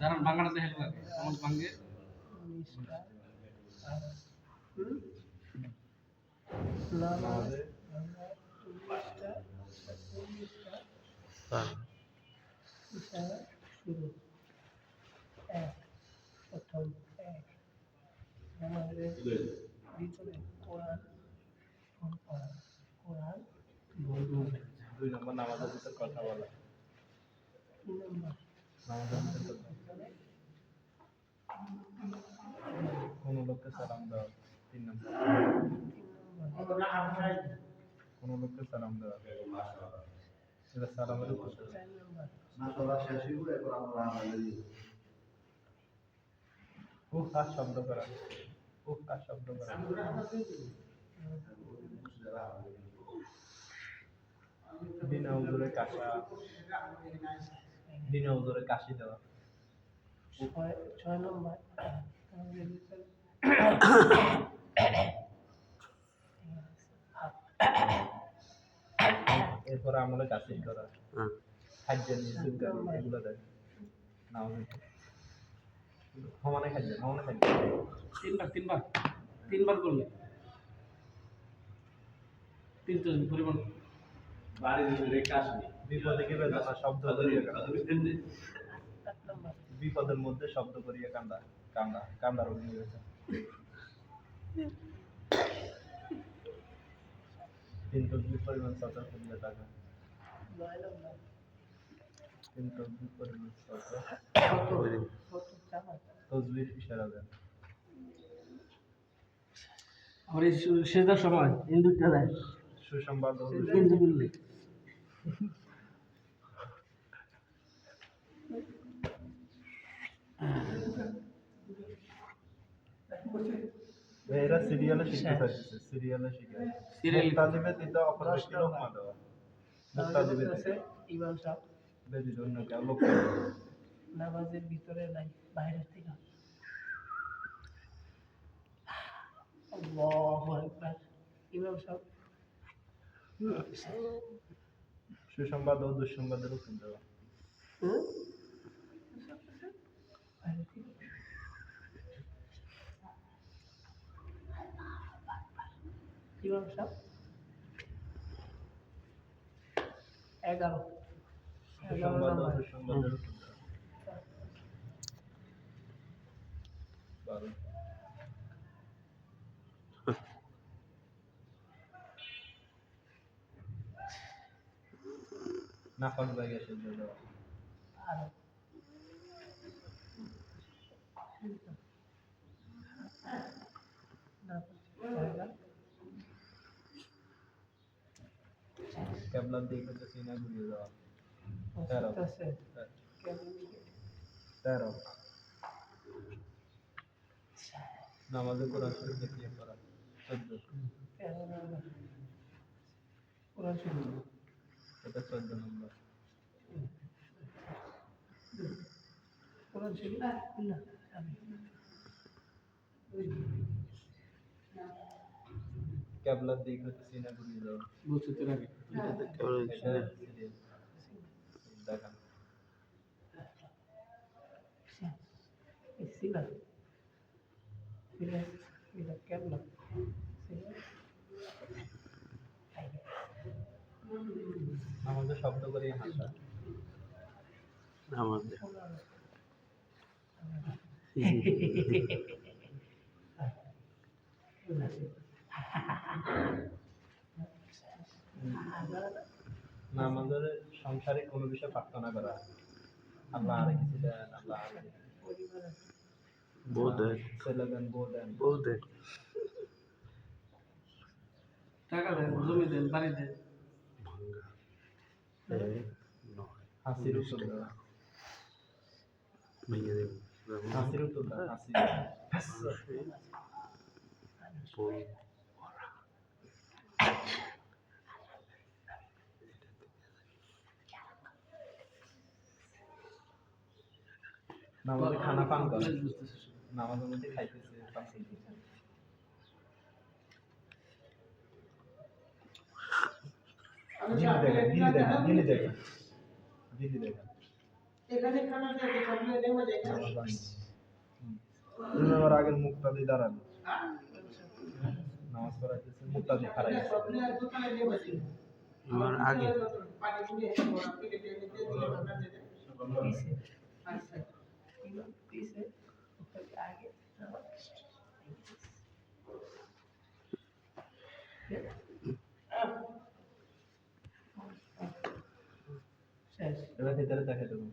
দাঁড়ান বাংলাটা দেখে লাগে আমার ভাঙ্গে শুরু এক প্রথম এক আমাদের ভিতরে কোরআন কোরআন দুই নম্বর নামাজের ভিতর কথা বলা, তিন নম্বর নামাজের ভিতর কোন লোককে সালাম দেওয়া, তিন নম্বর কোন লোককে সালাম দেওয়া, এটা সালামের উপর। চার নম্বর কাজ শব্দ করা, কাজ শব্দ করা, বিনা উজুরে কাশা, বিনা উজুরে কাশি দেওয়া। ছয় নম্বর এরপরে আমলে কাশি করা, খাদ্যের নিচে এগুলো দেয় না, সমানে খাদ্য, সমানে খাদ্য তিনবার করলে তিনটা পরিমাণ বিপদে কি বেদনা শব্দ করিয়া কান্দা, বিপদের মধ্যে শব্দ করিয়া কান্দা, কান্দার অগ্নি হয়েছে। তিন তসবিহ পরিমাণ সতর্ক করিয়া থাকা, তিন তসবিহ পরিমাণ তসবিহ ইশারা দেন। আর এই সেজদার সময় হিন্দুটা দেয় সুসংবাদ হিন্দু বললে এরা সিরিয়ালে শিখতে চাইছে, সিরিয়ালে শিখে মুক্তাজিবে দিতে অপরাধী লোকমা দেওয়া, মুক্তাজিবে দিতে ইমাম সাহেব বেদি জন্য কে লোক নামাজের ভিতরে নাই বাইরের থেকে আল্লাহু আকবার ইমাম সাহেব সুসংবাদ ও দুঃসংবাদের উত্তর দেওয়া, ইমাম সাহেব 11 সুসংবাদ ও দুঃসংবাদের উত্তর দেওয়া, 12 নাফাক জায়গায় সেজদা দেওয়া, কেবলার দিকে সিনা ঘুরিয়ে দেওয়া, 13 নামাজে কোরআন শরীফ দেখিয়ে পড়া, 14 কোরআন শরীফ এটা 14 নম্বর। কোরআন শরীফ না কেবলার দিকে সিনা ঘুরিয়ে দেওয়া, বুঝতে লাগে দেখান সিনা সিনা কেবলা আমাদের শব্দ করে হাসা, আমাদের না আমাদের সংসারিক কোনো বিষয়ে প্রার্থনা করা, আল্লাহ আরে কিছু দেন, আল্লাহ ছেলে দেন, বউ দেন, টাকা দেন জমি দেন বাড়ি দেন হাসির উত্তর দেওয়া, হাসির উত্তর দেওয়া, হাসি নামাজে খানা পান করে, নামাজের মধ্যে খাইতেছে পান খাইতেছে, দিদি দেখেন আমার আগের মুক্তাদি দাঁড়ানো নামাজ পড়াইতেছে মুক্তাদি খারাই আমার আগে পিছে আচ্ছা এগুলো পিছে ওটাকে আগে শেষ এবার ভিতরে দেখে দেবো